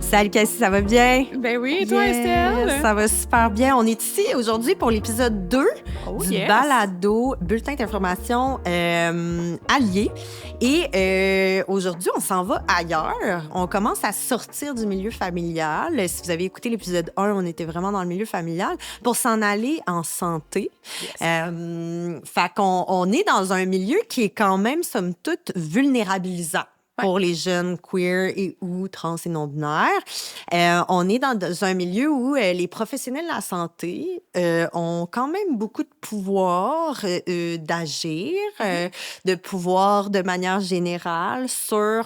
Salut Cassie, ça va bien? Ben oui, et toi, Yes, Estelle? ça va super bien. On est ici aujourd'hui pour l'épisode 2 du yes. balado Bulletin d'information allié. Et aujourd'hui, on s'en va ailleurs. On commence à sortir du milieu familial. Si vous avez écouté l'épisode 1, on était vraiment dans le milieu familial pour s'en aller en santé. Fait qu'on est dans un milieu qui est quand même, somme toute, vulnérabilisant pour les jeunes queer et ou trans et non-binaires. On est dans un milieu où les professionnels de la santé ont quand même beaucoup de pouvoir d'agir, de pouvoir de manière générale sur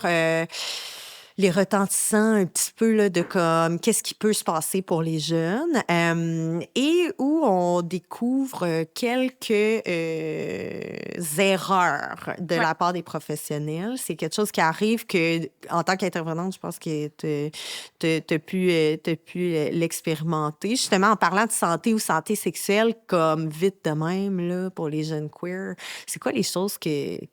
les retentissants un petit peu là, de comme qu'est-ce qui peut se passer pour les jeunes et où on découvre quelques erreurs de la part des professionnels. C'est quelque chose qui arrive que, en tant qu'intervenante, je pense que tu as pu l'expérimenter. Justement, en parlant de santé ou santé sexuelle, comme vite de même là, pour les jeunes queer, c'est quoi les choses qui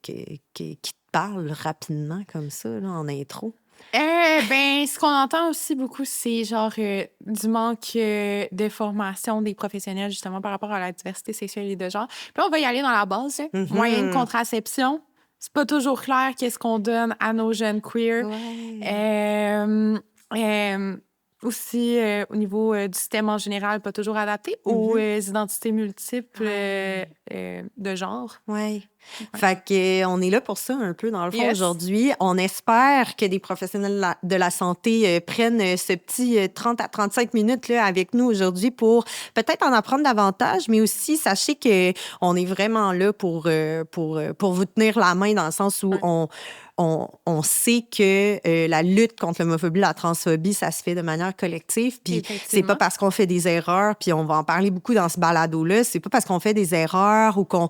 te parlent rapidement comme ça là, en intro? Ce qu'on entend aussi beaucoup, c'est genre du manque de formation des professionnels, justement, par rapport à la diversité sexuelle et de genre. Puis on va y aller dans la base. Moyen de contraception. C'est pas toujours clair qu'est-ce qu'on donne à nos jeunes queer. Aussi, au niveau du système en général, pas toujours adapté aux identités multiples de genre. Oui. Fait qu'on est là pour ça un peu, dans le fond, aujourd'hui. On espère que des professionnels de la santé prennent ce petit 30 à 35 minutes là, avec nous aujourd'hui pour peut-être en apprendre davantage, mais aussi, sachez qu'on est vraiment là pour vous tenir la main dans le sens où on sait que la lutte contre l'homophobie, la transphobie, ça se fait de manière collective. Puis c'est pas parce qu'on fait des erreurs, puis on va en parler beaucoup dans ce balado-là, c'est pas parce qu'on fait des erreurs ou qu'on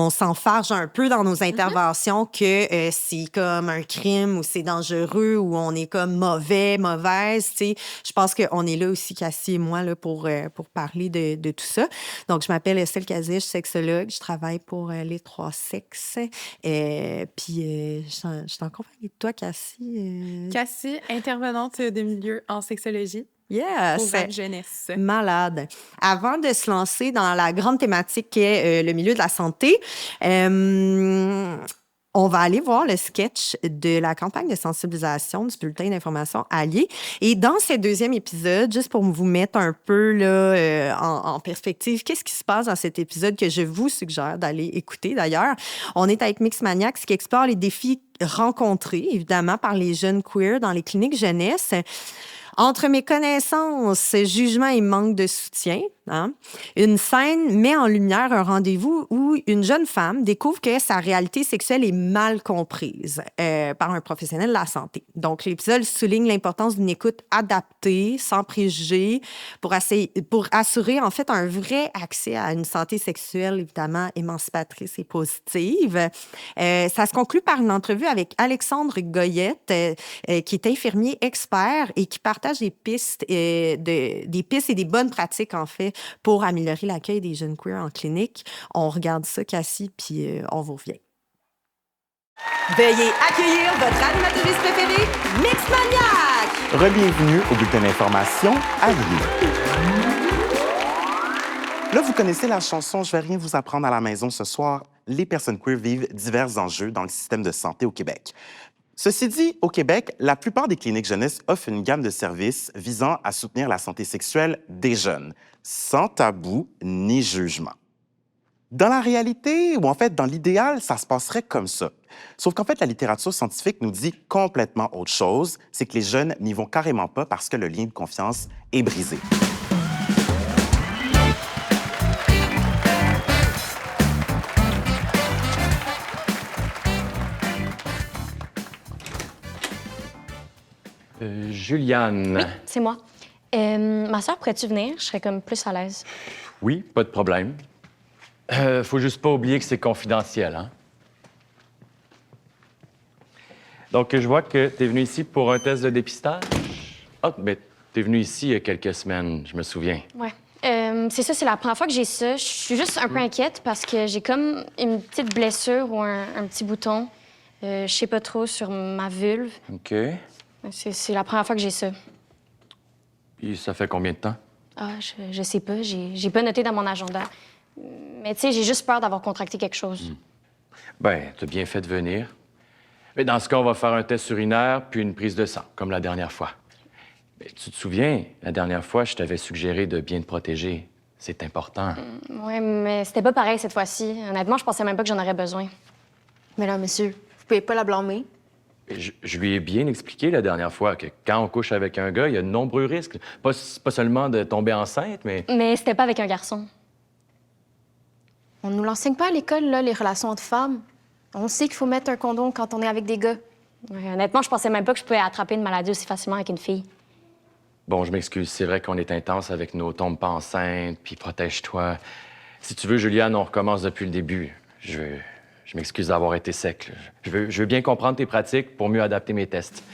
s'enfarge un peu dans nos interventions que c'est comme un crime ou c'est dangereux ou on est comme mauvaise. Tu sais, je pense qu'on est là aussi, Cassie et moi, là, pour parler de tout ça. Donc, je m'appelle Estelle Cazé, je suis sexologue. Je travaille pour les trois sexes. Puis, je suis en compagnie de toi, Cassie. Cassie, intervenante de milieu en sexologie. Yes! Pour la jeunesse. Malade. Avant de se lancer dans la grande thématique qui est le milieu de la santé, on va aller voir le sketch de la campagne de sensibilisation du bulletin d'information allié. Et dans ce deuxième épisode, juste pour vous mettre un peu là, en perspective, qu'est-ce qui se passe dans cet épisode que je vous suggère d'aller écouter d'ailleurs? On est avec Mix Maniacs qui explore les défis rencontrés, évidemment, par les jeunes queer dans les cliniques jeunesse. Entre méconnaissance, jugement et manque de soutien, une scène met en lumière un rendez-vous où une jeune femme découvre que sa réalité sexuelle est mal comprise par un professionnel de la santé. Donc, l'épisode souligne l'importance d'une écoute adaptée, sans préjugés, pour assurer, en fait, un vrai accès à une santé sexuelle, évidemment, émancipatrice et positive. Ça se conclut par une entrevue avec Alexandre Goyette, qui est infirmier expert et qui partage des pistes et des bonnes pratiques, en fait, pour améliorer l'accueil des jeunes queer en clinique. On regarde ça, Cassie, puis on vous revient. Veuillez accueillir votre animatrice préférée, Mix Maniacs! Re-bienvenue au bulletin d'information allié. Là, vous connaissez la chanson « Je vais rien vous apprendre à la maison ce soir ». Les personnes queer vivent divers enjeux dans le système de santé au Québec. Ceci dit, au Québec, la plupart des cliniques jeunesse offrent une gamme de services visant à soutenir la santé sexuelle des jeunes, sans tabou ni jugement. Dans la réalité, ou en fait dans l'idéal, ça se passerait comme ça. Sauf qu'en fait, la littérature scientifique nous dit complètement autre chose, c'est que les jeunes n'y vont carrément pas parce que le lien de confiance est brisé. Juliane. Oui, c'est moi. Ma soeur, pourrais-tu venir? Je serais comme plus à l'aise. Oui, pas de problème. Faut juste pas oublier que c'est confidentiel, hein? Donc, je vois que tu es venu ici pour un test de dépistage. Ah, ben, tu es venu ici il y a quelques semaines, je me souviens. Ouais. C'est ça, c'est la première fois que j'ai ça. Je suis juste un peu inquiète parce que j'ai comme une petite blessure ou un petit bouton. Je sais pas trop sur ma vulve. OK. C'est la première fois que j'ai ça. Puis ça fait combien de temps? Ah, je sais pas. J'ai pas noté dans mon agenda. Mais tu sais, j'ai juste peur d'avoir contracté quelque chose. Ben, t'as bien fait de venir. Mais dans ce cas, on va faire un test urinaire puis une prise de sang, comme la dernière fois. Mais tu te souviens, la dernière fois, je t'avais suggéré de bien te protéger. C'est important. Ouais, mais c'était pas pareil cette fois-ci. Honnêtement, je pensais même pas que j'en aurais besoin. Mais là, monsieur, vous pouvez pas la blâmer. Je lui ai bien expliqué la dernière fois que quand on couche avec un gars, il y a de nombreux risques. Pas seulement de tomber enceinte, mais... Mais c'était pas avec un garçon. On nous l'enseigne pas à l'école, là, les relations entre femmes. On sait qu'il faut mettre un condom quand on est avec des gars. Ouais, honnêtement, je pensais même pas que je pouvais attraper une maladie aussi facilement avec une fille. Bon, je m'excuse. C'est vrai qu'on est intense avec nos tombes pas enceintes, puis protège-toi. Si tu veux, Juliane, on recommence depuis le début. Je m'excuse d'avoir été sec. Là. Je veux bien comprendre tes pratiques pour mieux adapter mes tests.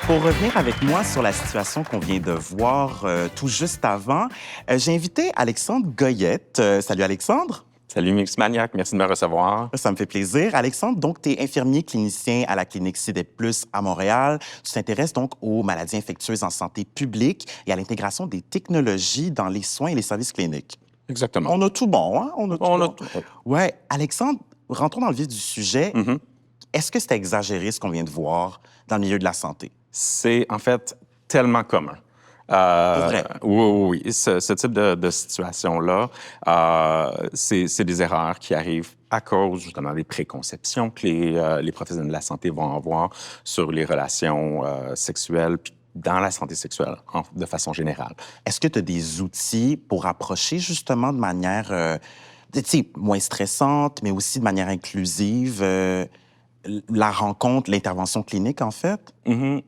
Pour revenir avec moi sur la situation qu'on vient de voir tout juste avant, j'ai invité Alexandre Goyette. Salut Alexandre. Salut Mix Maniac, merci de me recevoir. Ça me fait plaisir. Alexandre, donc, tu es infirmier clinicien à la clinique CIDEP Plus à Montréal. Tu t'intéresses donc aux maladies infectieuses en santé publique et à l'intégration des technologies dans les soins et les services cliniques. Exactement. On a tout bon, hein? On a tout tout. Ouais. Alexandre, rentrons dans le vif du sujet. Mhm. Est-ce que c'est exagéré ce qu'on vient de voir dans le milieu de la santé? C'est en fait tellement commun. Pour vrai? Oui. Ce type de situation-là, c'est des erreurs qui arrivent à cause justement des préconceptions que les professionnels de la santé vont avoir sur les relations sexuelles, puis dans la santé sexuelle de façon générale. Est-ce que tu as des outils pour approcher justement de manière tu sais, moins stressante, mais aussi de manière inclusive la rencontre, l'intervention clinique, en fait? Mhm.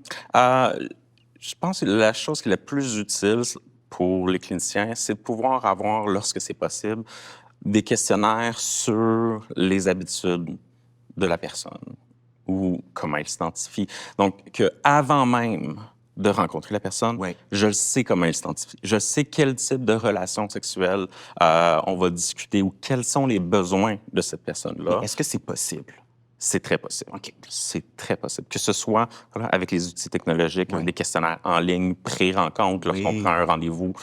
Je pense que la chose qui est la plus utile pour les cliniciens, c'est de pouvoir avoir, lorsque c'est possible, des questionnaires sur les habitudes de la personne ou comment elle s'identifie. Donc, qu'avant même de rencontrer la personne, Oui. je sais comment elle s'identifie. Je sais quel type de relation sexuelle on va discuter ou quels sont les besoins de cette personne-là. Est-ce que c'est possible? C'est très possible. OK. C'est très possible. Que ce soit avec les outils technologiques, Oui. des questionnaires en ligne, pré-rencontre, lorsqu'on Oui. prend un rendez-vous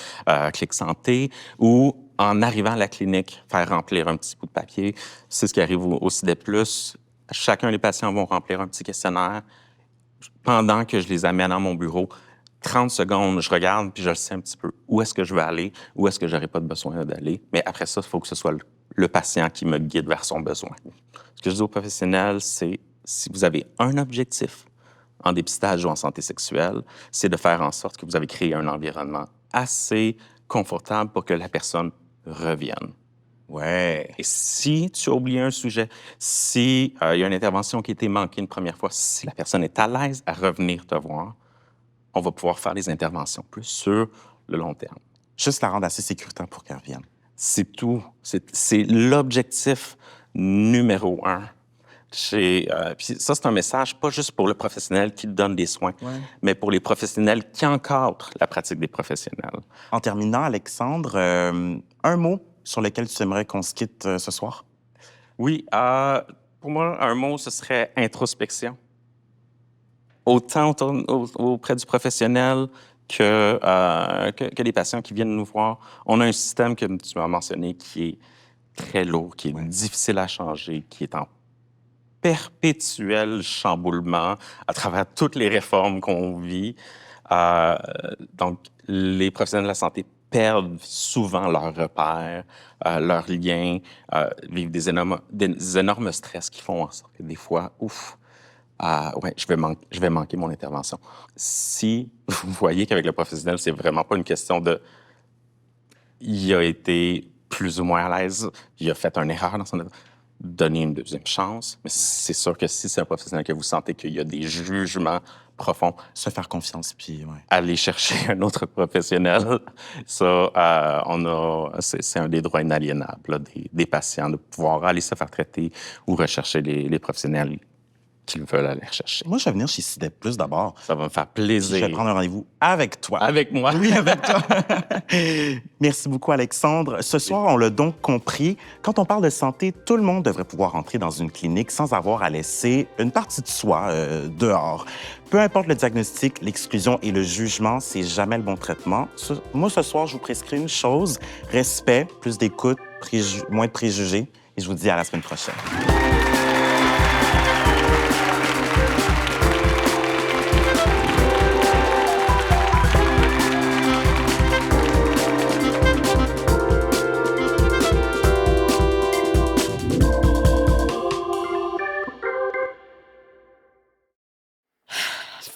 Clic Santé, ou en arrivant à la clinique, faire remplir un petit bout de papier. C'est ce qui arrive au CIDEP+. Chacun des patients vont remplir un petit questionnaire. Pendant que je les amène à mon bureau, 30 secondes, je regarde, puis je le sais un petit peu. Où est-ce que je vais aller? Où est-ce que j'aurai pas de besoin d'aller? Mais après ça, il faut que ce soit le patient qui me guide vers son besoin. Ce que je dis aux professionnels, c'est si vous avez un objectif en dépistage ou en santé sexuelle, c'est de faire en sorte que vous avez créé un environnement assez confortable pour que la personne revienne. Ouais. Et si tu as oublié un sujet, si il y a une intervention qui a été manquée une première fois, si la personne est à l'aise à revenir te voir, on va pouvoir faire des interventions plus sur le long terme. Juste la rendre assez sécuritaire pour qu'elle revienne. C'est tout. C'est l'objectif numéro 1. Puis ça, c'est un message pas juste pour le professionnel qui donne des soins, mais pour les professionnels qui encadrent la pratique des professionnels. En terminant, Alexandre, un mot sur lequel tu aimerais qu'on se quitte ce soir? Oui, pour moi, un mot, ce serait introspection. Autant auprès du professionnel que des patients qui viennent nous voir. On a un système, comme tu m'as mentionné, qui est très lourd, qui est difficile à changer, qui est en perpétuel chamboulement à travers toutes les réformes qu'on vit. Donc, les professionnels de la santé perdent souvent leurs repères, leurs liens, vivent des énormes stress qui font en sorte que des fois, je vais manquer mon intervention. Si vous voyez qu'avec le professionnel, c'est vraiment pas une question de... Il a été plus ou moins à l'aise, il a fait une erreur dans son... Donner une deuxième chance. Mais c'est sûr que si c'est un professionnel que vous sentez qu'il y a des jugements profonds, Se faire confiance, puis aller chercher un autre professionnel, ça, c'est un des droits inaliénables là, des patients, de pouvoir aller se faire traiter ou rechercher les professionnels qu'ils veulent aller rechercher. Moi, je vais venir chez CIDEP Plus d'abord. Ça va me faire Je plaisir. vais prendre un rendez-vous avec toi. Avec moi. Oui, avec toi. Merci beaucoup, Alexandre. Ce soir, on l'a donc compris, quand on parle de santé, tout le monde devrait pouvoir entrer dans une clinique sans avoir à laisser une partie de soi dehors. Peu importe le diagnostic, l'exclusion et le jugement, c'est jamais le bon traitement. Moi, ce soir, je vous prescris une chose, respect, plus d'écoute, moins de préjugés. Et je vous dis à la semaine prochaine.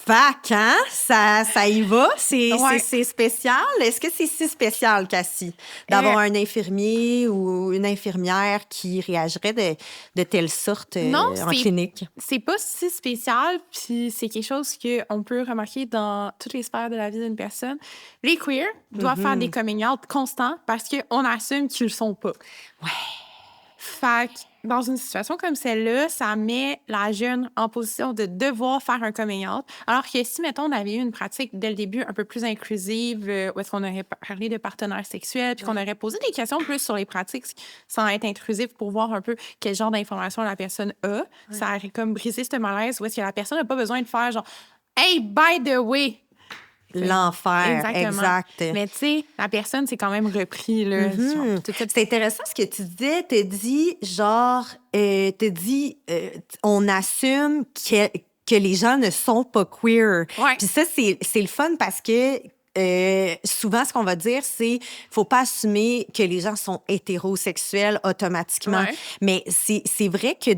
Fac, hein? Ça y va? C'est Ouais. c'est spécial? Est-ce que c'est si spécial, Cassie, d'avoir un infirmier ou une infirmière qui réagirait de telle sorte Non, en clinique? C'est pas si spécial, puis c'est quelque chose qu'on peut remarquer dans toutes les sphères de la vie d'une personne. Les queers doivent faire des coming out constants parce qu'on assume qu'ils le sont pas. Ouais. Fait que dans une situation comme celle-là, ça met la jeune en position de devoir faire un coming out. Alors que si, mettons, on avait eu une pratique dès le début un peu plus inclusive, où est-ce qu'on aurait parlé de partenaires sexuels, puis qu'on aurait posé des questions plus sur les pratiques sans être intrusif pour voir un peu quel genre d'informations la personne a, ça aurait comme brisé ce malaise où est-ce que la personne n'a pas besoin de faire genre « Hey, by the way! » L'enfer, Exactement. exact. Mais tu sais, la personne s'est quand même repris, là. Genre, tout ça. C'est intéressant ce que tu disais. Tu dit, genre, on assume que les gens ne sont pas queer. Ouais. Puis ça, c'est le fun parce que souvent, ce qu'on va dire, c'est faut pas assumer que les gens sont hétérosexuels automatiquement. Ouais. Mais c'est vrai que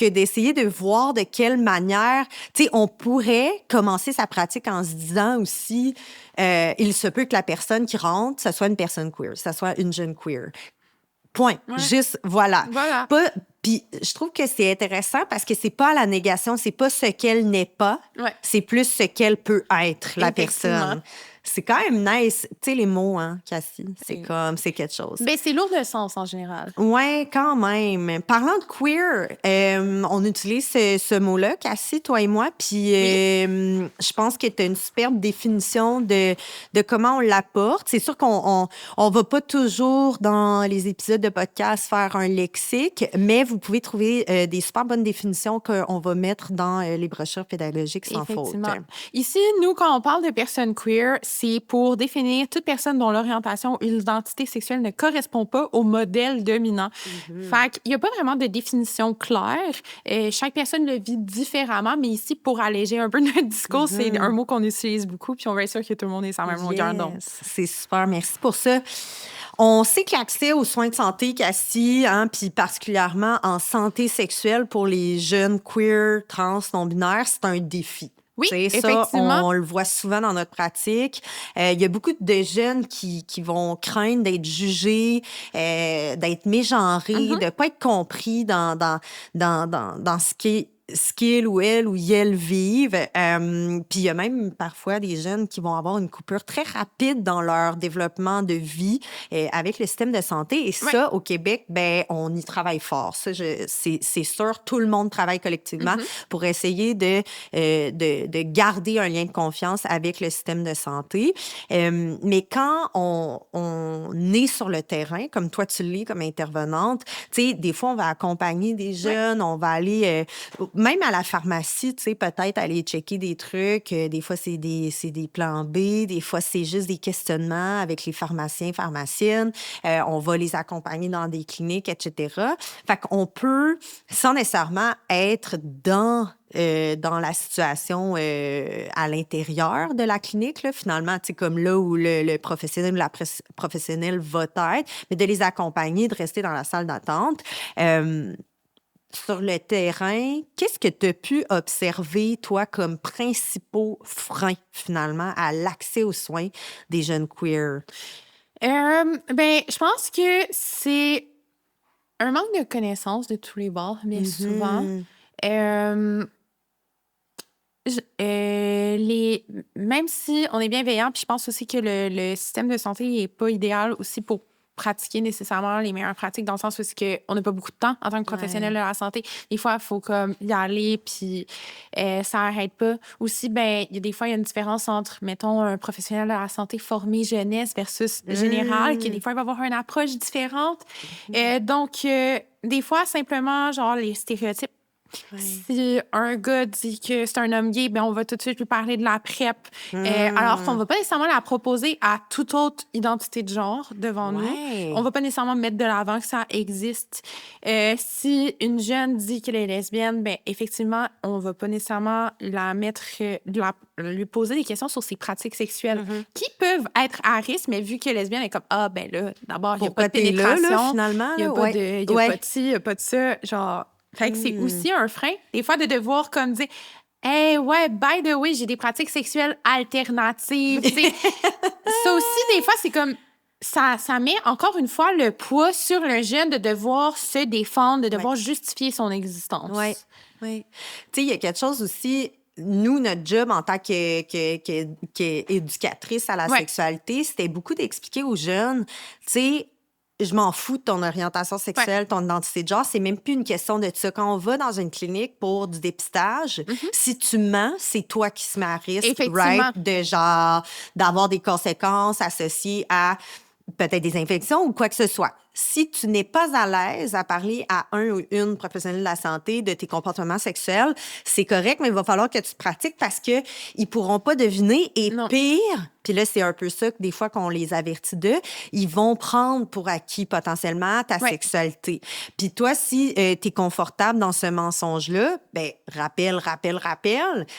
d'essayer de voir de quelle manière, tu sais, on pourrait commencer sa pratique en se disant aussi, il se peut que la personne qui rentre, ça soit une personne queer, ça soit une jeune queer. Point. Ouais. Juste, voilà. Voilà. Puis je trouve que c'est intéressant parce que c'est pas la négation, c'est pas ce qu'elle n'est pas, Ouais. c'est plus ce qu'elle peut être, la Effectivement. personne. C'est quand même nice. Tu sais, les mots, hein, Cassie, c'est quelque chose. Ben, c'est lourd de sens en général. Ouais, quand même. Parlant de queer, on utilise ce mot-là, Cassie, toi et moi, puis je pense que tu as une superbe définition de comment on l'apporte. C'est sûr qu'on va pas toujours dans les épisodes de podcast faire un lexique, mais vous pouvez trouver des super bonnes définitions qu'on va mettre dans les brochures pédagogiques sans faute. Effectivement. Ici, nous, quand on parle de personnes queer, c'est pour définir toute personne dont l'orientation ou l'identité sexuelle ne correspond pas au modèle dominant. Fait qu'il n'y a pas vraiment de définition claire. Chaque personne le vit différemment, mais ici, pour alléger un peu notre discours, c'est un mot qu'on utilise beaucoup, puis on va être sûr que tout le monde est sur la même longueur d'onde. C'est super, merci pour ça. On sait que l'accès aux soins de santé, Cassie, hein, puis particulièrement en santé sexuelle pour les jeunes queer, trans, non-binaires, c'est un défi. Oui, T'sais, ça, effectivement. on le voit souvent dans notre pratique. Il y a beaucoup de jeunes qui vont craindre d'être jugés, d'être mégenrés, de pas être compris dans ce qu'ils ou elles ou ils vivent. Puis il y a même parfois des jeunes qui vont avoir une coupure très rapide dans leur développement de vie avec le système de santé. Et ça, au Québec, ben on y travaille fort. Ça, c'est sûr, tout le monde travaille collectivement pour essayer de garder un lien de confiance avec le système de santé. Mais quand on est sur le terrain, comme toi tu l'es comme intervenante, tu sais, des fois, on va accompagner des jeunes, on va aller... même à la pharmacie, tu sais, peut-être aller checker des trucs. Des fois, c'est des plans B. Des fois, c'est juste des questionnements avec les pharmaciens, pharmaciennes. On va les accompagner dans des cliniques, etc. Fait qu'on peut, sans nécessairement être dans la situation à l'intérieur de la clinique, là, finalement, tu sais, comme là où le professionnel ou la professionnelle va être, mais de les accompagner, de rester dans la salle d'attente. Sur le terrain, qu'est-ce que tu as pu observer, toi, comme principaux freins, finalement, à l'accès aux soins des jeunes queer? Ben, je pense que c'est un manque de connaissances de tous les bords, mais souvent. Même si on est bienveillant, puis je pense aussi que le système de santé n'est pas idéal aussi pour pratiquer nécessairement les meilleures pratiques dans le sens où c'est qu'on n'a pas beaucoup de temps en tant que professionnel de la santé. Des fois, il faut comme y aller, puis ça n'arrête pas. Aussi, ben il y a des fois, il y a une différence entre, mettons, un professionnel de la santé formé jeunesse versus général, qui des fois, il va avoir une approche différente. Donc, des fois, simplement, genre, les stéréotypes. Si un gars dit que c'est un homme gay, ben on va tout de suite lui parler de la PrEP, alors qu'on va pas nécessairement la proposer à toute autre identité de genre devant nous. On va pas nécessairement mettre de l'avant que ça existe. Si une jeune dit qu'elle est lesbienne, ben effectivement, on va pas nécessairement la mettre, lui poser des questions sur ses pratiques sexuelles qui peuvent être à risque, mais vu qu'elle est lesbienne, elle est comme ben là, d'abord, il y a pas de pénétration, là, finalement, il y a pas de pas de ci, il y a pas de ça, genre. Fait que c'est aussi un frein, des fois, de devoir comme dire « Hey, ouais, by the way, j'ai des pratiques sexuelles alternatives. » Ça aussi, des fois, c'est comme... Ça met encore une fois le poids sur le jeune de devoir se défendre, de devoir justifier son existence. Oui. Tu sais, il y a quelque chose aussi... Nous, notre job en tant qu'éducatrice à la sexualité, c'était beaucoup d'expliquer aux jeunes, tu sais, je m'en fous de ton orientation sexuelle, ton identité de genre. C'est même plus une question de ça. Quand on va dans une clinique pour du dépistage, si tu mens, c'est toi qui se mets à risque, right? De genre, d'avoir des conséquences associées à peut-être des infections ou quoi que ce soit. Si tu n'es pas à l'aise à parler à un ou une professionnelle de la santé de tes comportements sexuels, c'est correct, mais il va falloir que tu pratiques parce que ils pourront pas deviner. Et pire, puis là, c'est un peu ça que des fois qu'on les avertit d'eux, ils vont prendre pour acquis potentiellement ta sexualité. Puis toi, si tu es confortable dans ce mensonge-là, ben rappel,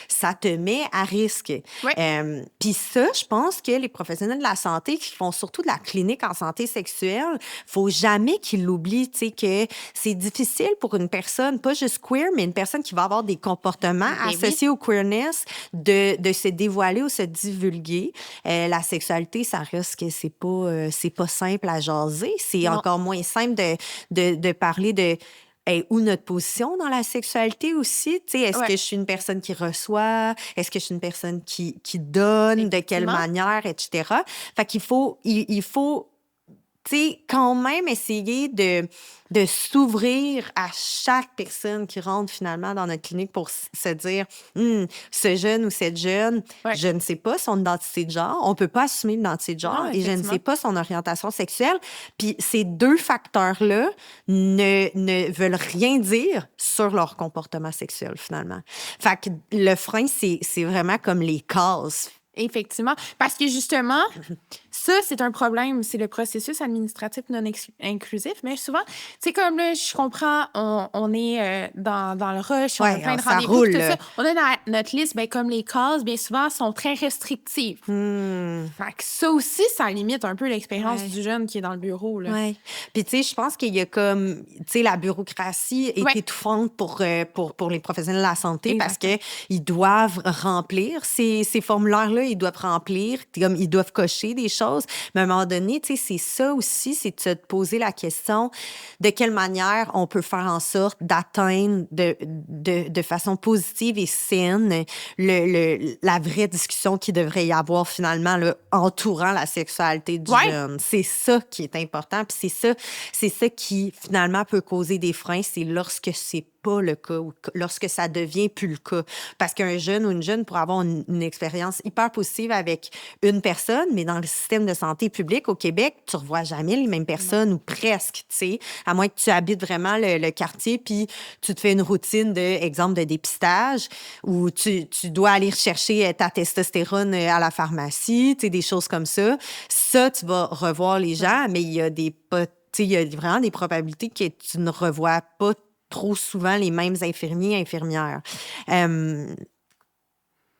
ça te met à risque. Puis ça, je pense que les professionnels de la santé qui font surtout de la clinique en santé sexuelle, faut jamais qu'ils l'oublient, tu sais, que c'est difficile pour une personne, pas juste queer, mais une personne qui va avoir des comportements associés au queerness, de se dévoiler ou se divulguer. La sexualité, ça reste que c'est pas simple à jaser. C'est encore moins simple de parler de où notre position dans la sexualité aussi. Est-ce que je suis une personne qui reçoit? Est-ce que je suis une personne qui donne? De quelle manière? Etc. Fait qu'il faut... Il faut tu sais, quand même essayer de s'ouvrir à chaque personne qui rentre finalement dans notre clinique pour se dire ce jeune ou cette jeune, je ne sais pas son identité de genre, on peut pas assumer l'identité de genre et je ne sais pas son orientation sexuelle. Puis ces deux facteurs-là ne veulent rien dire sur leur comportement sexuel finalement. Fait que le frein, c'est vraiment comme les cases. Effectivement. Parce que justement, ça, c'est un problème. C'est le processus administratif non inclusif. Mais souvent, c'est comme là, je comprends, on est dans le rush, on a plein de rendez-vous, tout ça. On a notre liste, ben, comme les cases, bien souvent, sont très restrictives. Fait que ça aussi, ça limite un peu l'expérience du jeune qui est dans le bureau. Oui. Puis, tu sais, je pense qu'il y a comme, tu sais, la bureaucratie est étouffante pour les professionnels de la santé parce qu'ils doivent remplir ces formulaires-là. Ils doivent remplir, comme ils doivent cocher des choses. Mais à un moment donné, tu sais, c'est ça aussi, c'est de te poser la question de quelle manière on peut faire en sorte d'atteindre de façon positive et saine la vraie discussion qu'il devrait y avoir finalement là, entourant la sexualité du jeune. C'est ça qui est important. Puis c'est ça qui finalement peut causer des freins, c'est lorsque c'est pas le cas ou lorsque ça devient plus le cas. Parce qu'un jeune ou une jeune pourrait avoir une expérience hyper positive avec une personne, mais dans le système de santé publique au Québec, tu revois jamais les mêmes personnes ou presque, tu sais, à moins que tu habites vraiment le quartier puis tu te fais une routine exemple de dépistage où tu dois aller chercher ta testostérone à la pharmacie, tu sais, des choses comme ça. Ça, tu vas revoir les gens, mais il y a il y a vraiment des probabilités que tu ne revois pas trop souvent les mêmes infirmiers et infirmières.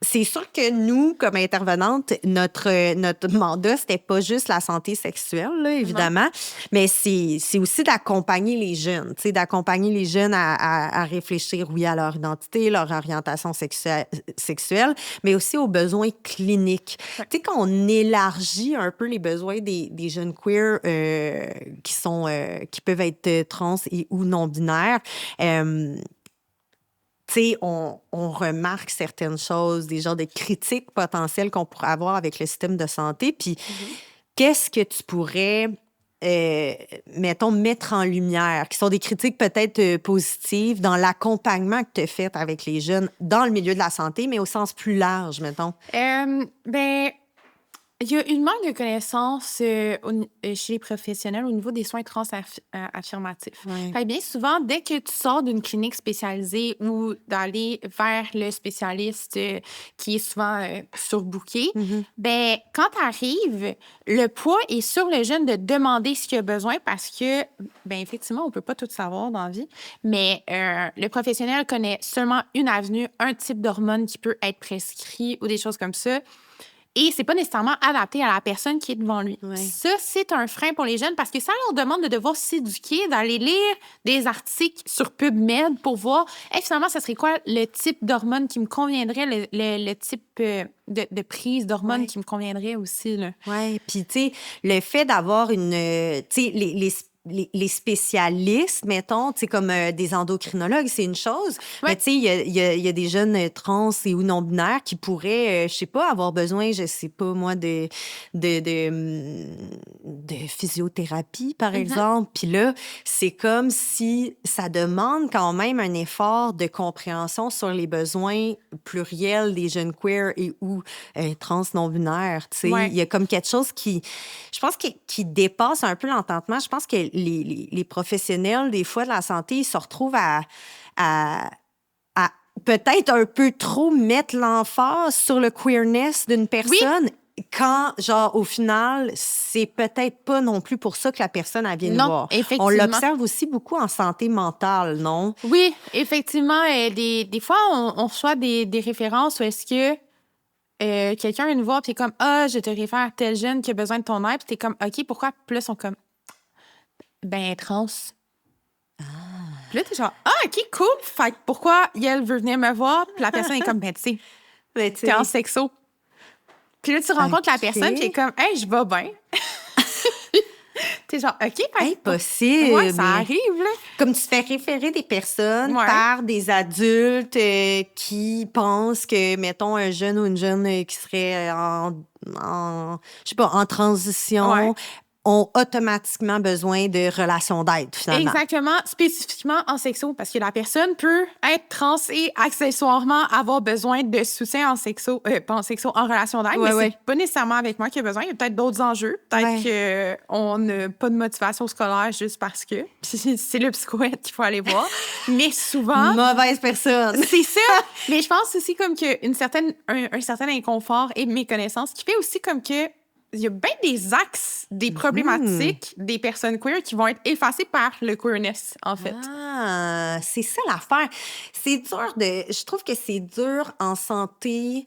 C'est sûr que nous, comme intervenantes, notre mandat, c'était pas juste la santé sexuelle, là, évidemment, mais c'est aussi d'accompagner les jeunes, tu sais, d'accompagner les jeunes à réfléchir, oui, à leur identité, leur orientation sexuelle, mais aussi aux besoins cliniques. Tu sais, quand on élargit un peu les besoins des jeunes queer qui peuvent être trans et ou non-binaires, tu sais, on remarque certaines choses, des genres de critiques potentielles qu'on pourrait avoir avec le système de santé. Puis, qu'est-ce que tu pourrais mettons, mettre en lumière, qui sont des critiques peut-être positives dans l'accompagnement que tu as fait avec les jeunes dans le milieu de la santé, mais au sens plus large, mettons? Ben, il y a une manque de connaissances chez les professionnels au niveau des soins transaffirmatifs. Ouais. Fait que bien souvent, dès que tu sors d'une clinique spécialisée ou d'aller vers le spécialiste qui est souvent surbooké, ben, quand tu arrives, le poids est sur le jeune de demander ce qu'il a besoin parce que, ben, effectivement, on peut pas tout savoir dans la vie, mais le professionnel connaît seulement une avenue, un type d'hormone qui peut être prescrit ou des choses comme ça. Et c'est pas nécessairement adapté à la personne qui est devant lui. Ouais. Ça, c'est un frein pour les jeunes parce que ça leur demande de devoir s'éduquer, d'aller lire des articles sur PubMed pour voir, finalement, ça serait quoi le type d'hormone qui me conviendrait, le type de prise d'hormone qui me conviendrait aussi. Là. Oui, puis tu sais, le fait d'avoir une... tu sais, les spécialistes, mettons, tu sais, comme des endocrinologues, c'est une chose. Ouais. Mais tu sais, il y a des jeunes trans et ou non-binaires qui pourraient, je sais pas, avoir besoin, je sais pas, moi, de physiothérapie, par exemple. Puis là, c'est comme si ça demande quand même un effort de compréhension sur les besoins pluriels des jeunes queer et ou trans non-binaires. Tu sais, Ouais. il y a comme quelque chose qui, je pense, qui dépasse un peu l'entendement. Je pense que les professionnels, des fois, de la santé, ils se retrouvent à peut-être un peu trop mettre l'emphase sur le queerness d'une personne. Quand, genre, au final, c'est peut-être pas non plus pour ça que la personne, elle vient nous Non, voir. effectivement. On l'observe aussi beaucoup en santé mentale, non? Oui, effectivement. Des fois, on reçoit des références où est-ce que quelqu'un vient nous voir et est comme « Ah, je te réfère à tel jeune qui a besoin de ton aide. » Puis t'es comme « OK, pourquoi? » Puis là, ils sont comme « Ben, trans. » Puis là, t'es genre « Ah, OK, cool. Fait que pourquoi elle veut venir me voir? » Puis la personne est comme « Ben, tu sais, Ben, tu sais, t'es en sexo. » Puis là, tu rencontres la OK. personne qui est comme « Hey, je vais bien. » T'es genre « OK, fait que- impossible. Ouais, ça arrive, là. Comme tu fais référer des personnes Ouais. par des adultes qui pensent que, mettons, un jeune ou une jeune qui serait je sais pas, en transition, Ouais. ont automatiquement besoin de relations d'aide, finalement. Exactement, spécifiquement en sexo, parce que la personne peut être trans et accessoirement avoir besoin de soutien en sexo, pas en sexo, en relation d'aide, Ouais, mais ouais. c'est pas nécessairement avec moi qu'il y a besoin. Il y a peut-être d'autres enjeux. Peut-être qu'on n'a pas de motivation scolaire juste parce que. Puis c'est le psychoète qu'il faut aller voir. Mais souvent, Mauvaise personne. c'est ça. Mais je pense aussi comme que un certain inconfort et méconnaissance qui fait aussi comme que il y a bien des axes, des problématiques des personnes queer qui vont être effacées par le queerness, en fait. Ah, c'est ça l'affaire. C'est dur je trouve que c'est dur en santé,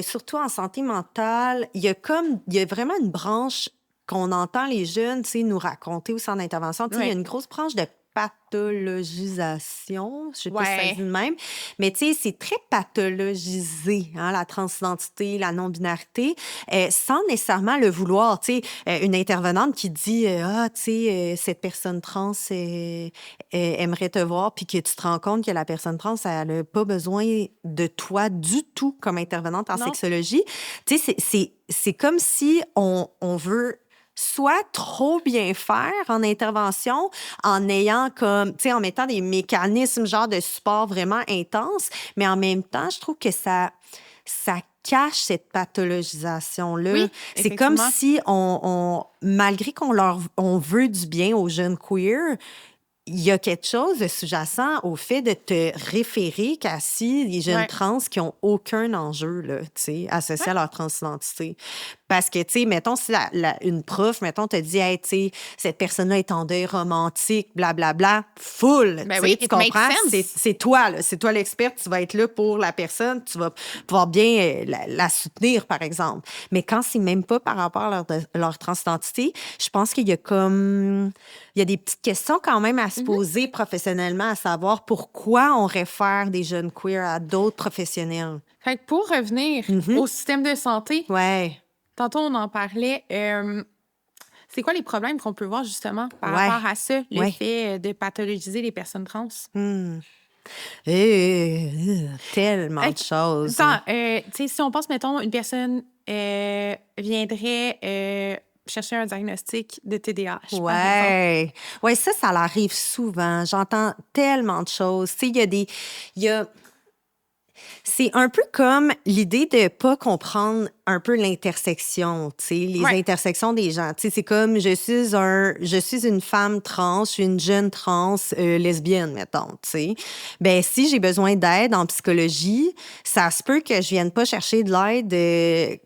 surtout en santé mentale. Il y a vraiment une branche qu'on entend les jeunes, tu sais, nous raconter au centre d'intervention. Tu sais, il y a une grosse branche de pathologisation, je sais pas si ça Ouais. se dit de même, mais tu sais, c'est très pathologisé, hein, la transidentité, la non-binarité, sans nécessairement le vouloir. Tu sais, une intervenante qui dit ah, tu sais, cette personne trans aimerait te voir, puis que tu te rends compte que la personne trans, elle n'a pas besoin de toi du tout comme intervenante en Non. sexologie. Tu sais, c'est comme si on veut soit trop bien faire en intervention, en ayant comme, tu sais, en mettant des mécanismes genre de support vraiment intenses, mais en même temps, je trouve que ça cache cette pathologisation-là. Oui, c'est comme effectivement. si malgré on veut du bien aux jeunes queer, il y a quelque chose de sous-jacent au fait de te référer qu'à les jeunes Ouais. trans qui ont aucun enjeu, là, tu sais, associé à leur transidentité. Parce que, tu sais, mettons, si une prof, mettons, te dit, hey, tu sais, cette personne-là est en deuil romantique, blablabla, full. Ben tu sais, oui, tu it makes comprends? sense. C'est toi, là. C'est toi l'experte. Tu vas être là pour la personne. Tu vas pouvoir bien la soutenir, par exemple. Mais quand c'est même pas par rapport à leur transidentité, je pense qu'il y a comme. Il y a des petites questions quand même à se poser professionnellement, à savoir pourquoi on réfère des jeunes queer à d'autres professionnels. Fait que pour revenir au système de santé, Ouais. tantôt on en parlait, c'est quoi les problèmes qu'on peut voir justement par Ouais. rapport à ça, le Ouais. fait de pathologiser les personnes trans? Tellement de choses. Attends, tu sais, si on pense, mettons, une personne viendrait chercher un diagnostic de TDAH. par exemple. Ouais. Ouais, ça l'arrive souvent. J'entends tellement de choses. Tu sais, il y a c'est un peu comme l'idée de pas comprendre un peu l'intersection, tu sais, les Ouais. intersections des gens. Tu sais, c'est comme je suis une femme trans, je suis une jeune trans lesbienne, mettons, tu sais. Ben si j'ai besoin d'aide en psychologie, ça se peut que je vienne pas chercher de l'aide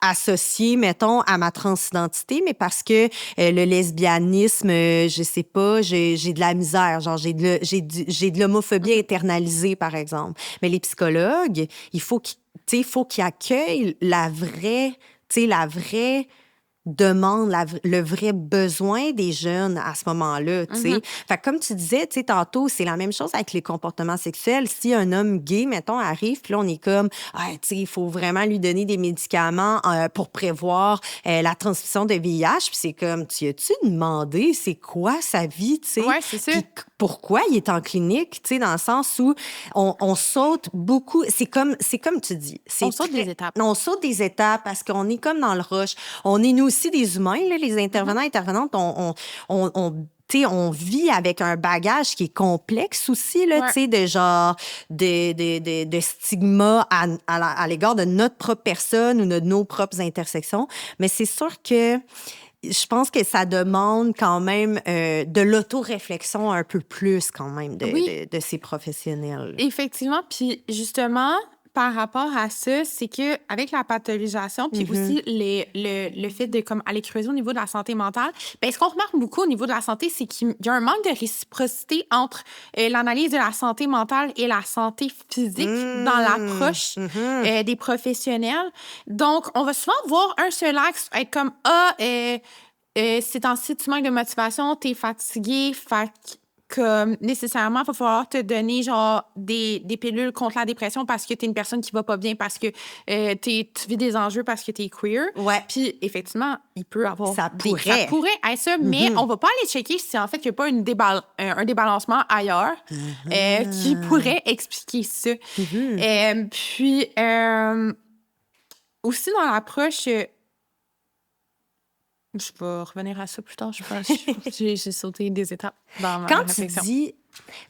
associée, mettons, à ma transidentité, mais parce que le lesbianisme, je sais pas, j'ai de la misère, genre j'ai de l'homophobie internalisée, par exemple. Mais les psychologues, il faut qu'ils accueillent la vraie demande, le vrai besoin des jeunes à ce moment-là, tu sais. Fait que comme tu disais, tu sais, tantôt, c'est la même chose avec les comportements sexuels. Si un homme gay, mettons, arrive, puis là, on est comme, tu sais, il faut vraiment lui donner des médicaments pour prévoir la transmission de VIH, puis c'est comme, tu as-tu demandé c'est quoi sa vie, tu sais? Ouais, c'est ça. Puis pourquoi il est en clinique, tu sais, dans le sens où on saute beaucoup. C'est comme tu dis. On saute des étapes. On saute des étapes parce qu'on est comme dans le rush. On est nous aussi des humains, là, les intervenants, intervenantes. On vit avec un bagage qui est complexe aussi, là, Ouais. tu sais, de genre de stigma à l'égard de notre propre personne ou de nos propres intersections. Mais c'est sûr que je pense que ça demande quand même de l'autoréflexion un peu plus quand même de ces professionnels. Effectivement. Puis justement, par rapport à ça, c'est que avec la pathologisation, puis aussi le fait de comme aller creuser au niveau de la santé mentale, ben ce qu'on remarque beaucoup au niveau de la santé, c'est qu'il y a un manque de réciprocité entre l'analyse de la santé mentale et la santé physique dans l'approche des professionnels. Donc, on va souvent voir un seul axe être comme ces temps-ci, tu manques de motivation, t'es fatigué, comme nécessairement, il va falloir te donner genre des pilules contre la dépression parce que tu es une personne qui va pas bien, parce que tu vis des enjeux parce que tu es queer. Ouais. Puis effectivement, il peut avoir Ça pourrait. ça pourrait être ça, mais on va pas aller checker si en fait il n'y a pas un débalancement ailleurs qui pourrait expliquer ça. Puis aussi dans l'approche je vais revenir à ça plus tard. Je pense j'ai sauté des étapes dans ma réflexion.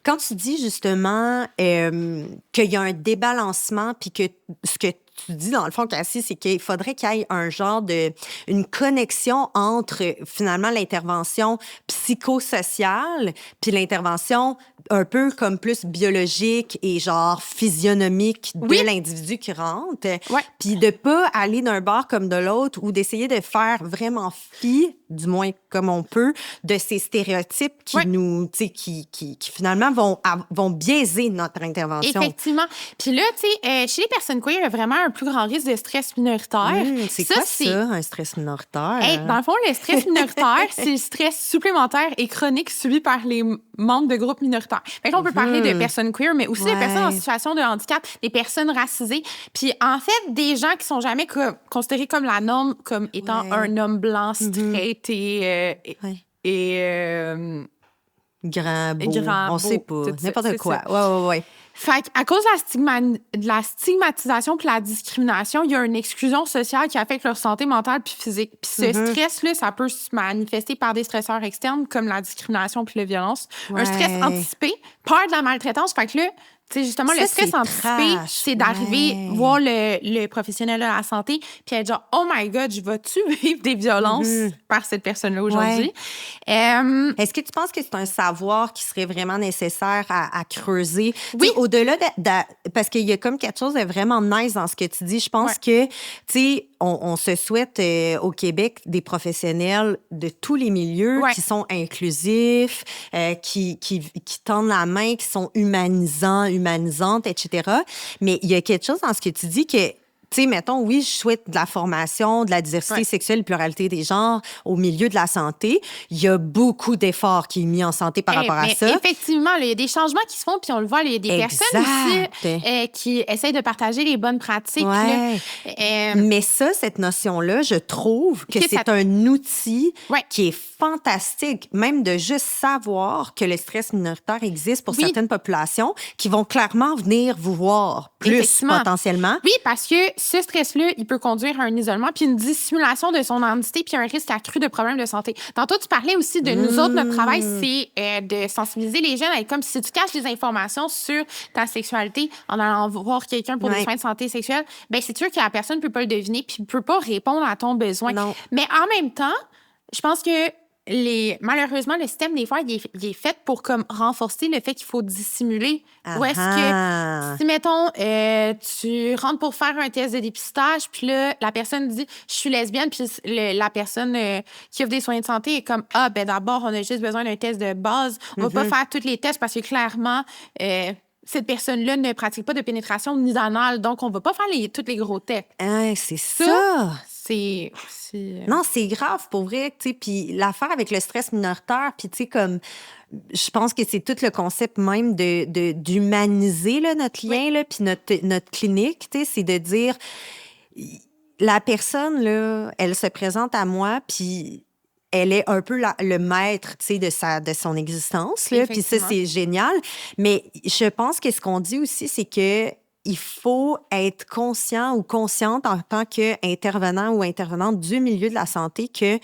Quand tu dis justement qu'il y a un débalancement, puis que ce que tu dis, dans le fond, Cassie, c'est qu'il faudrait qu'il y ait une connexion entre, finalement, l'intervention psychosociale puis l'intervention un peu comme plus biologique et genre physionomique de l'individu qui rentre. Ouais. Puis de pas aller d'un bord comme de l'autre ou d'essayer de faire vraiment fi, du moins comme on peut, de ces stéréotypes qui nous, tu sais, qui finalement vont biaiser notre intervention. Effectivement. Puis là, tu sais, chez les personnes queer, il y a vraiment un plus grand risque de stress minoritaire. C'est quoi ça, un stress minoritaire? Dans le fond, le stress minoritaire, c'est le stress supplémentaire et chronique subi par les membres de groupes minoritaires. Fait qu'on peut parler de personnes queer, mais aussi des personnes en situation de handicap, des personnes racisées. Puis en fait, des gens qui sont jamais considérés comme la norme, comme étant un homme blanc, straight et grand, beau, on beau, sait pas, tout ça, n'importe c'est quoi. ça. Ouais. Fait qu'à cause de la stigmatisation puis la discrimination, il y a une exclusion sociale qui affecte leur santé mentale puis physique. Puis ce stress-là, ça peut se manifester par des stresseurs externes comme la discrimination puis la violence. Un stress anticipé, peur de la maltraitance. Fait que là, tu sais, justement, Ça, le stress c'est anticipé, trash. c'est d'arriver voir le professionnel de la santé puis être genre, oh my God, je vais-tu vivre des violences par cette personne-là aujourd'hui? Est-ce que tu penses que c'est un savoir qui serait vraiment nécessaire à creuser? Oui. T'sais, au-delà parce qu'il y a comme quelque chose de vraiment nice dans ce que tu dis. Je pense que, tu sais, on se souhaite au Québec des professionnels de tous les milieux qui sont inclusifs, qui tendent la main, qui sont humanisantes, etc. Mais il y a quelque chose dans ce que tu dis que, tu sais, mettons, oui, je souhaite de la formation, de la diversité sexuelle, de pluralité des genres au milieu de la santé. Il y a beaucoup d'efforts qui sont mis en santé par rapport à ça. Effectivement, il y a des changements qui se font, puis on le voit, il y a des personnes aussi qui essayent de partager les bonnes pratiques. Mais ça, cette notion-là, je trouve que c'est un outil qui est fantastique, même de juste savoir que le stress minoritaire existe pour certaines populations qui vont clairement venir vous voir plus potentiellement. Oui, parce que ce stress-là, il peut conduire à un isolement, puis une dissimulation de son identité, puis un risque accru de problèmes de santé. Tantôt, tu parlais aussi de nous autres, notre travail, c'est de sensibiliser les jeunes à être comme si tu caches des informations sur ta sexualité en allant voir quelqu'un pour des soins de santé sexuelle, ben c'est sûr que la personne ne peut pas le deviner, puis ne peut pas répondre à ton besoin. Non. Mais en même temps, je pense que malheureusement, le système, des fois, il est fait pour comme renforcer le fait qu'il faut dissimuler. Ou est-ce que, si, mettons, tu rentres pour faire un test de dépistage, puis là, la personne dit « je suis lesbienne », puis la personne qui offre des soins de santé est comme « ah, ben d'abord, on a juste besoin d'un test de base. On va pas faire tous les tests parce que, clairement... cette personne-là ne pratique pas de pénétration ni d'anal, donc on va pas faire tous les gros tests. » C'est ça. C'est... Non, c'est grave pour vrai, tu sais. Puis l'affaire avec le stress minoritaire, puis tu sais, comme, je pense que c'est tout le concept même d'humaniser là, notre lien, là, puis notre clinique, tu sais, c'est de dire, la personne, là, elle se présente à moi, puis elle est un peu le maître, tu sais, de son existence, là. Puis ça, c'est génial. Mais je pense que ce qu'on dit aussi, c'est que il faut être conscient ou consciente en tant qu'intervenant ou intervenante du milieu de la santé que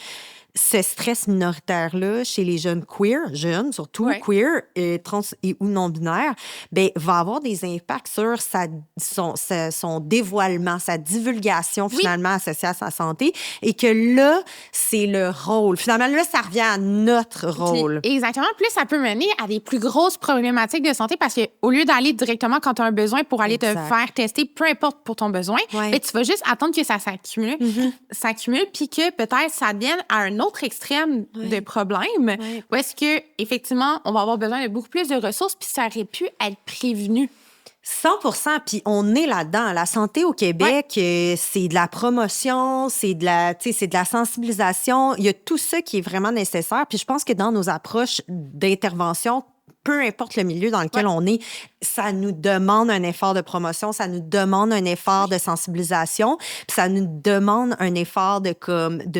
ce stress minoritaire-là chez les jeunes queer, jeunes surtout, queer, trans et ou non-binaires, ben, va avoir des impacts sur son dévoilement, sa divulgation finalement associée à sa santé et que là, c'est le rôle. Finalement, là, ça revient à notre rôle. Puis, exactement. Plus ça peut mener à des plus grosses problématiques de santé parce qu'au lieu d'aller directement quand tu as un besoin pour aller te faire tester, peu importe pour ton besoin, ben, tu vas juste attendre que ça s'accumule, puis que peut-être ça devienne à un autre extrême de problème, où est-ce que effectivement on va avoir besoin de beaucoup plus de ressources, puis ça aurait pu être prévenu. 100%, puis on est là-dedans. La santé au Québec, c'est de la promotion, c'est de la sensibilisation. Il y a tout ça qui est vraiment nécessaire. Puis je pense que dans nos approches d'intervention, peu importe le milieu dans lequel on est, ça nous demande un effort de promotion, ça nous demande un effort de sensibilisation, puis ça nous demande un effort de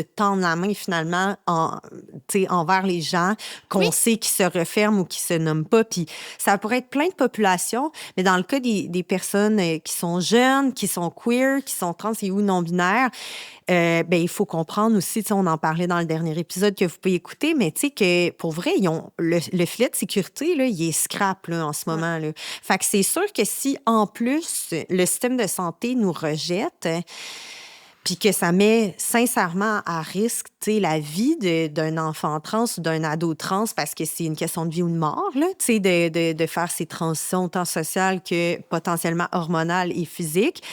tendre la main finalement envers les gens qu'on sait qui se referment ou qui se nomment pas. Puis ça pourrait être plein de populations, mais dans le cas des personnes qui sont jeunes, qui sont queer, qui sont trans et ou non-binaires, ben, il faut comprendre aussi, on en parlait dans le dernier épisode que vous pouvez écouter, mais tu sais que pour vrai, ils ont le filet de sécurité, là, il est scrap là, en ce moment. Là. Fait que c'est sûr que si, en plus, le système de santé nous rejette, puis que ça met sincèrement à risque la vie d'un enfant trans ou d'un ado trans parce que c'est une question de vie ou de mort, là, de faire ces transitions tant sociales que potentiellement hormonales et physiques.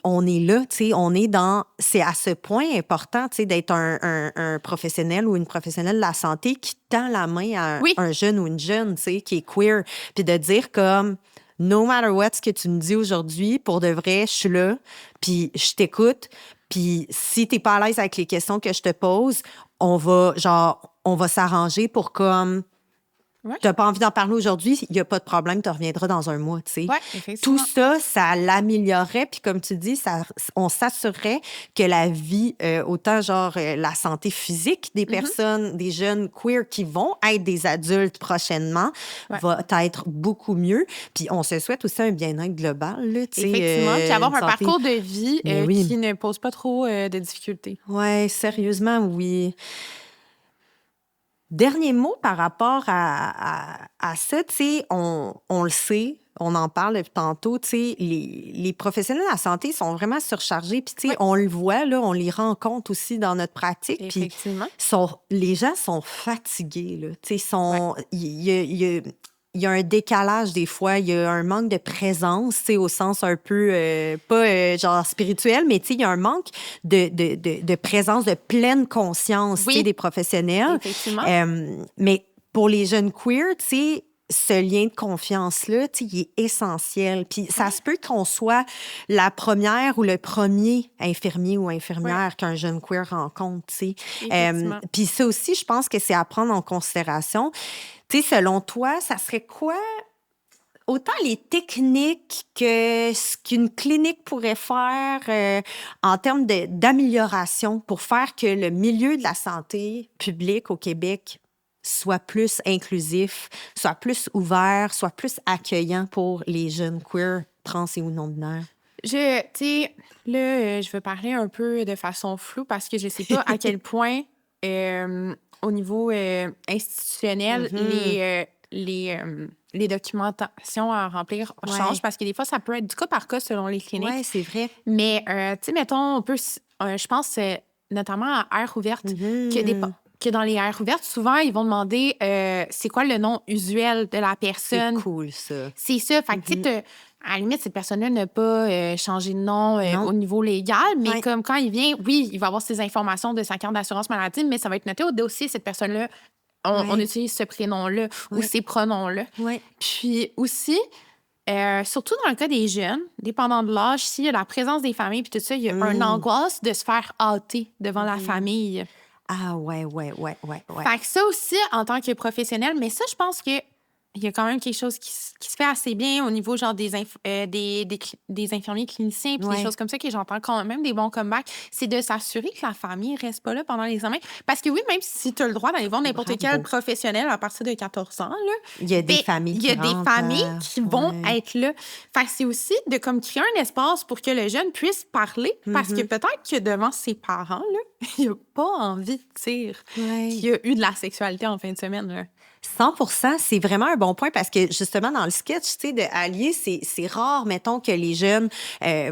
On est là, on est dans... C'est à ce point important d'être un professionnel ou une professionnelle de la santé qui tend la main à un jeune ou une jeune qui est queer, puis de dire comme... No matter what, ce que tu me dis aujourd'hui, pour de vrai, je suis là, puis je t'écoute. Puis si t'es pas à l'aise avec les questions que je te pose, on va s'arranger pour comme... T'as pas envie d'en parler aujourd'hui, il y a pas de problème, tu reviendras dans un mois, tu sais. Tout ça, ça l'améliorerait, puis comme tu dis, on s'assurerait que la vie, autant la santé physique des personnes, des jeunes queer qui vont être des adultes prochainement, va être beaucoup mieux. Puis on se souhaite aussi un bien-être global, là, tu sais. Effectivement, puis avoir un parcours de vie qui ne pose pas trop de difficultés. Oui, sérieusement, oui. Dernier mot par rapport à ça, tu sais, on le sait, on en parle depuis tantôt, tu sais, les professionnels de la santé sont vraiment surchargés, puis tu sais, on le voit, là, on les rencontre aussi dans notre pratique. Effectivement. Puis les gens sont fatigués, là, tu sais, il y a un décalage des fois, il y a un manque de présence, tu sais, au sens un peu, pas genre spirituel, mais tu sais, il y a un manque de présence, de pleine conscience, tu sais, des professionnels. Effectivement. Mais pour les jeunes queer, tu sais, ce lien de confiance-là, tu sais, il est essentiel. Puis ça se peut qu'on soit la première ou le premier infirmier ou infirmière qu'un jeune queer rencontre, tu sais. Puis ça aussi, je pense que c'est à prendre en considération. Tu sais, selon toi, ça serait quoi autant les techniques que ce qu'une clinique pourrait faire en termes d'amélioration pour faire que le milieu de la santé publique au Québec soit plus inclusif, soit plus ouvert, soit plus accueillant pour les jeunes queer, trans et ou non-binaires? Tu sais, là, je veux parler un peu de façon floue parce que je sais pas à quel point, au niveau institutionnel, les documentations à remplir Ouais. changent parce que des fois, ça peut être du cas par cas selon les cliniques. Oui, c'est vrai. Mais, tu sais, mettons, on peut, je pense notamment à aire ouverte, que dans les aires ouvertes, souvent, ils vont demander c'est quoi le nom usuel de la personne. C'est cool, ça. C'est ça. Fait que, tu sais, à la limite, cette personne-là n'a pas changé de nom Non. au niveau légal, mais Ouais. comme quand il vient, oui, il va avoir ses informations de sa carte d'assurance maladie, mais ça va être noté au dossier, cette personne-là. On utilise ce prénom-là ou Ouais. ces pronoms-là. Ouais. Puis aussi, surtout dans le cas des jeunes, dépendant de l'âge, s'il y a la présence des familles puis tout ça, il y a une angoisse de se faire hâter devant la famille. Ah, ouais. Fait que ça aussi, en tant que professionnel, mais ça, je pense que il y a quand même quelque chose qui se fait assez bien au niveau genre des infirmiers cliniciens puis des choses comme ça que j'entends quand même des bons comebacks, c'est de s'assurer que la famille reste pas là pendant l'examen. Parce que oui, même si tu as le droit d'aller voir n'importe quel professionnel à partir de 14 ans, là, Il y a des familles il y a qui des rentrent, familles qui vont être là. Fait que c'est aussi de comme créer un espace pour que le jeune puisse parler parce que peut-être que devant ses parents, là, il n'a pas envie de dire qu'il y a eu de la sexualité en fin de semaine. Là. 100%, c'est vraiment un bon point parce que justement dans le sketch, tu sais, de Allier, c'est rare, mettons, que les jeunes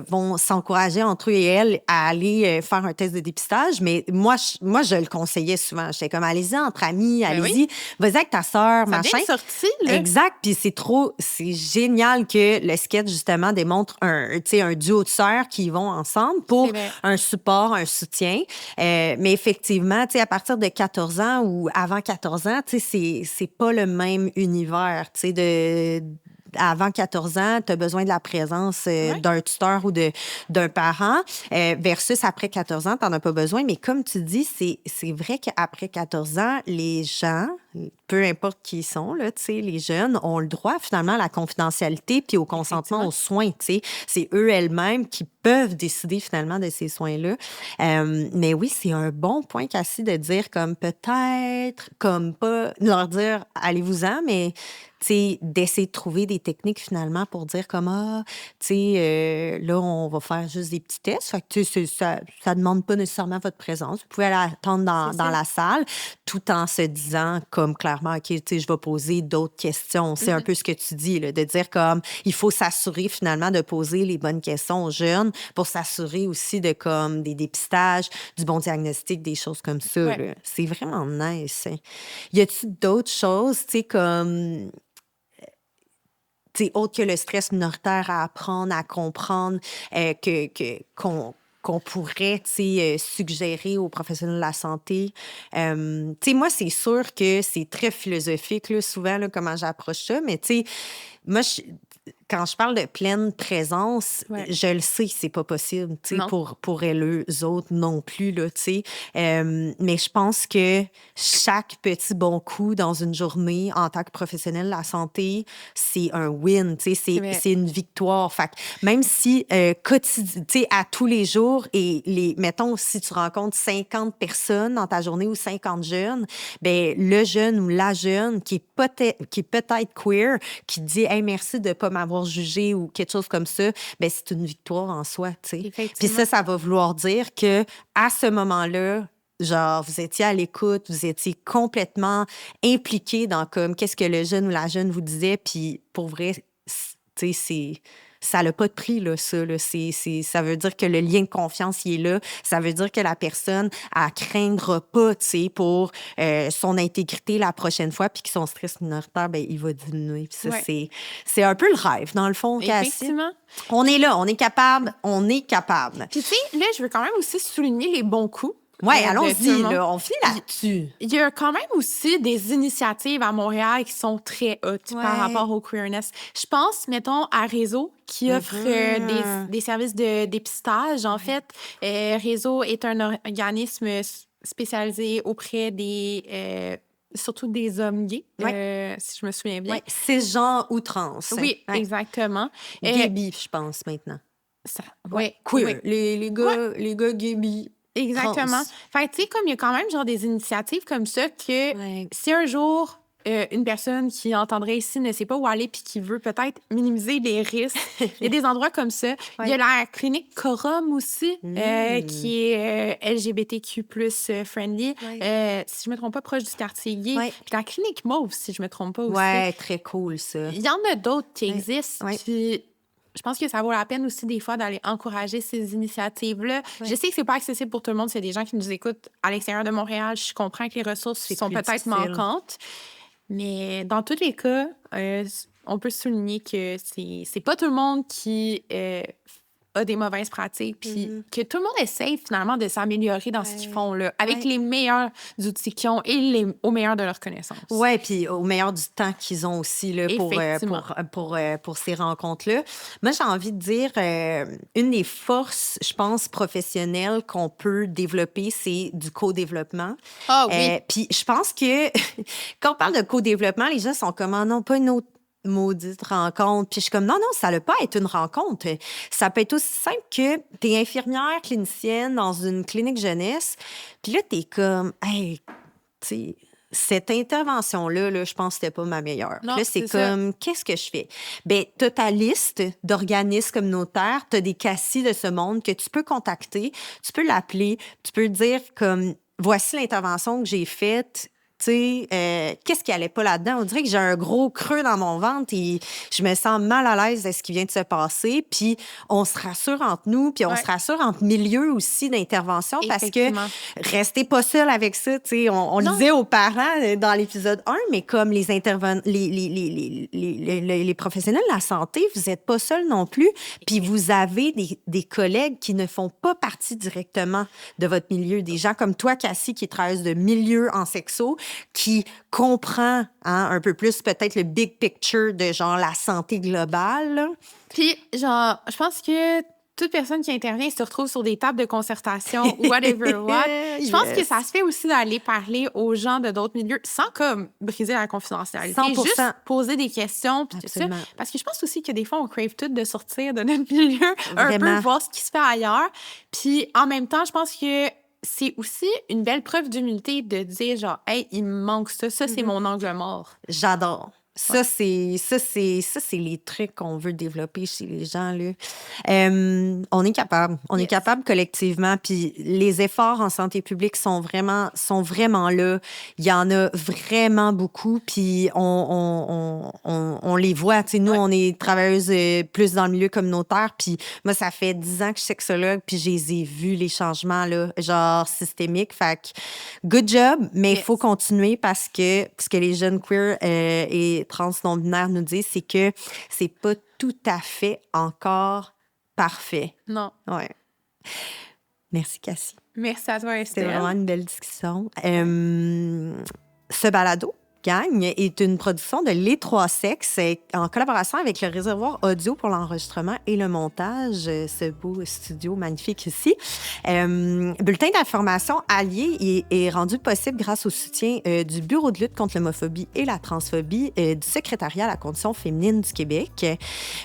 vont s'encourager entre eux et elles à aller faire un test de dépistage, mais moi, je le conseillais souvent. J'étais comme, allez-y entre amis, allez-y, vas-y avec ta sœur, Ça machin. vient de sortir, là. Exact, puis c'est génial que le sketch, justement, démontre tu sais, un duo de sœurs qui vont ensemble pour C'est vrai. un support, un soutien. Mais effectivement, tu sais, à partir de 14 ans ou avant 14 ans, tu sais, c'est pas le même univers, tu sais, avant 14 ans, tu as besoin de la présence d'un tuteur ou d'un parent, versus après 14 ans, tu n'en as pas besoin. Mais comme tu dis, c'est vrai qu'après 14 ans, les gens, peu importe qui ils sont, là, tu sais, les jeunes ont le droit finalement à la confidentialité puis au consentement aux soins. Tu sais. C'est eux elles-mêmes qui peuvent décider finalement de ces soins-là. Mais oui, c'est un bon point, Cassie, de dire comme peut-être, comme pas leur dire allez-vous-en, mais d'essayer de trouver des techniques finalement pour dire comme là, on va faire juste des petits tests. Fait que ça demande pas nécessairement votre présence. Vous pouvez aller attendre dans la salle tout en se disant comme clairement, OK, je vais poser d'autres questions. C'est un peu ce que tu dis, là, de dire comme il faut s'assurer finalement de poser les bonnes questions aux jeunes pour s'assurer aussi de comme des dépistages, du bon diagnostic, des choses comme ça. Ouais. Là. C'est vraiment nice. Hein. Y a-t-il d'autres choses, tu sais, comme autre que le stress minoritaire à apprendre, à comprendre, qu'on pourrait suggérer aux professionnels de la santé. Moi, c'est sûr que c'est très philosophique, là, souvent, là, comment j'approche ça, mais moi, quand je parle de pleine présence, je le sais que c'est pas possible, pour eux autres non plus, là, mais je pense que chaque petit bon coup dans une journée en tant que professionnel de la santé, c'est un win, c'est une victoire. Fait que même si à tous les jours et mettons, si tu rencontres 50 personnes dans ta journée ou 50 jeunes, ben le jeune ou la jeune qui est peut-être queer, qui dit hey, merci de pas m'avoir jugé ou quelque chose comme ça, ben c'est une victoire en soi, tu sais. Puis ça va vouloir dire que à ce moment-là, genre, vous étiez à l'écoute, vous étiez complètement impliqué dans comme qu'est-ce que le jeune ou la jeune vous disait, puis pour vrai, tu sais, ça n'a pas de prix, là, ça. Là. Ça veut dire que le lien de confiance, il est là. Ça veut dire que la personne, elle craindra pas, tu sais, pour son intégrité la prochaine fois, puis que son stress minoritaire, ben il va diminuer. Puis ça, c'est un peu le rêve, dans le fond, Cassie. Effectivement. On est là, on est capable. Puis, tu sais, là, je veux quand même aussi souligner les bons coups. Oui, allons-y, là, on finit là-dessus. Il y a quand même aussi des initiatives à Montréal qui sont très hautes par rapport au queerness. Je pense, mettons, à Réseau, qui offre des services de dépistage. En fait, Réseau est un organisme spécialisé auprès des... surtout des hommes gays, si je me souviens bien. Oui, cisgenres ou trans. Oui, exactement. Gay bi, je pense, maintenant. Oui, queer. Les gars gay bi. Exactement. Fait que, tu sais, comme il y a quand même genre des initiatives comme ça que si un jour une personne qui entendrait ici ne sait pas où aller puis qui veut peut-être minimiser les risques, il y a des endroits comme ça. Il y a la clinique Corum aussi, qui est LGBTQ+ friendly. Si je me trompe pas, proche du quartier gay. Puis la clinique Mauve, si je me trompe pas aussi. Ouais, très cool, ça. Il y en a d'autres qui existent. Puis je pense que ça vaut la peine aussi des fois d'aller encourager ces initiatives-là. Je sais que c'est pas accessible pour tout le monde. C'est des gens qui nous écoutent à l'extérieur de Montréal. Je comprends que les ressources sont peut-être manquantes. Mais dans tous les cas, on peut souligner que c'est pas tout le monde qui a des mauvaises pratiques, puis que tout le monde essaie finalement de s'améliorer dans ce qu'ils font, là, avec les meilleurs outils qu'ils ont et au meilleur de leurs connaissances. Oui, puis au meilleur du temps qu'ils ont aussi là, pour ces rencontres-là. Moi, j'ai envie de dire, une des forces, je pense, professionnelles qu'on peut développer, c'est du co-développement. Ah oui. Puis je pense que quand on parle de co-développement, les gens sont comme, non, pas une autre maudite rencontre. Puis je suis comme, non, ça n'a pas à être une rencontre. Ça peut être aussi simple que tu es infirmière clinicienne dans une clinique jeunesse, puis là, tu es comme, hey, tu sais, cette intervention-là, là, je pense que c'était pas ma meilleure. Non, là, c'est comme, qu'est-ce que je fais? Bien, tu as ta liste d'organismes communautaires, tu as des cassis de ce monde que tu peux contacter, tu peux l'appeler, tu peux dire comme, voici l'intervention que j'ai faite. Tu sais, qu'est-ce qui allait pas là-dedans? On dirait que j'ai un gros creux dans mon ventre et je me sens mal à l'aise de ce qui vient de se passer. Puis on se rassure entre nous, puis on se rassure entre milieux aussi d'intervention parce que restez pas seul avec ça. Tu sais, on le disait aux parents dans l'épisode 1, mais comme les professionnels de la santé, vous n'êtes pas seuls non plus. Puis vous avez des collègues qui ne font pas partie directement de votre milieu. Des gens comme toi, Cassie, qui travaillent de milieu en sexo, qui comprend un peu plus peut-être le big picture de genre la santé globale. Là. Puis, genre, je pense que toute personne qui intervient se retrouve sur des tables de concertation ou whatever what. Je pense que ça se fait aussi d'aller parler aux gens de d'autres milieux sans comme briser la confidentialité. 100%. Juste poser des questions. Puis tout ça. Parce que je pense aussi que des fois, on crave tout de sortir de notre milieu, un peu voir ce qui se fait ailleurs. Puis en même temps, je pense que c'est aussi une belle preuve d'humilité de dire genre, hey, il me manque ça. Ça, c'est mon angle mort. J'adore. Ça, c'est les trucs qu'on veut développer chez les gens, là. On est capable. On est capable collectivement. Puis les efforts en santé publique sont vraiment là. Il y en a vraiment beaucoup. Puis on les voit. Tu sais, nous, on est travailleuses plus dans le milieu communautaire. Puis moi, ça fait 10 ans que je suis sexologue. Puis je les ai vus, les changements, là, genre systémiques. Fait que good job, mais il faut continuer parce que ce que les jeunes queer et trans non-binaires nous disent, c'est que c'est pas tout à fait encore parfait. Non. Ouais. Merci, Cassie. Merci à toi, Estelle. C'était vraiment une belle discussion. Ce balado, Gang, est une production de Les Trois Sexes en collaboration avec le Réservoir Audio pour l'enregistrement et le montage, ce beau studio magnifique ici. Bulletin d'information allié est rendu possible grâce au soutien du Bureau de lutte contre l'homophobie et la transphobie du Secrétariat à la condition féminine du Québec.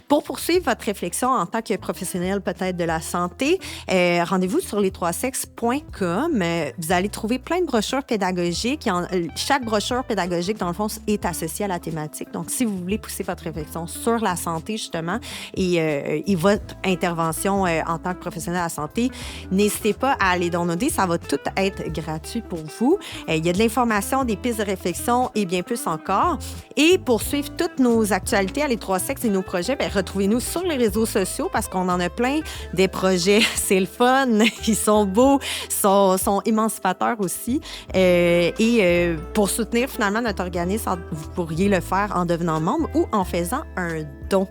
Pour poursuivre votre réflexion en tant que professionnel peut-être de la santé, rendez-vous sur les3sexes.com. Vous allez trouver plein de brochures pédagogiques. Chaque brochure pédagogique, dans le fond, est associée à la thématique. Donc, si vous voulez pousser votre réflexion sur la santé, justement, et votre intervention en tant que professionnel de la santé, n'hésitez pas à aller downloader. Ça va tout être gratuit pour vous. Il y a de l'information, des pistes de réflexion et bien plus encore. Et pour suivre toutes nos actualités à Les Trois Sexes et nos projets, retrouvez-nous sur les réseaux sociaux parce qu'on en a plein des projets. C'est le fun. Ils sont beaux, sont émancipateurs aussi. Et pour soutenir finalement notre organisme, vous pourriez le faire en devenant membre ou en faisant un don.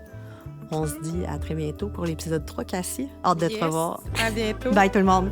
On se dit à très bientôt pour l'épisode 3, Cassie. Hâte de te revoir. À bientôt. Bye tout le monde.